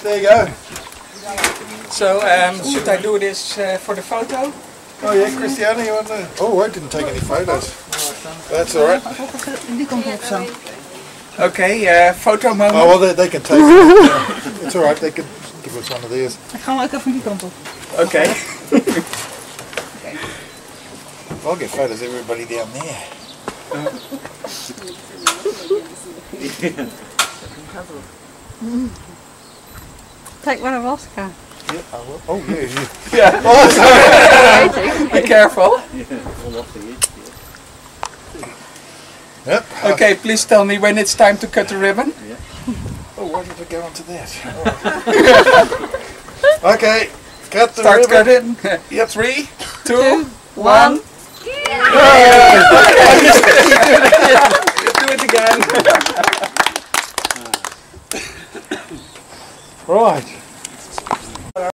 There you go. So, should I do this for the photo? Oh yeah, Christiana, you want to? Oh, I didn't take any photos. That's all right. Okay, photo moment. Oh well, they can take it. It's all right. They can give us one of theirs. Ik ga maar ook even die kant op. Okay. I'll get photos of everybody down there. Take one of Oscar. Yeah, I will. Oh yeah, yeah. Yeah. Oh, sorry. Be careful. Yep. Okay, please tell me when it's time to cut the ribbon. Oh, why did I go on to that? Oh. Okay, cut the Start ribbon. cutting. Yep. 3, 2, 1. Do it again. Right.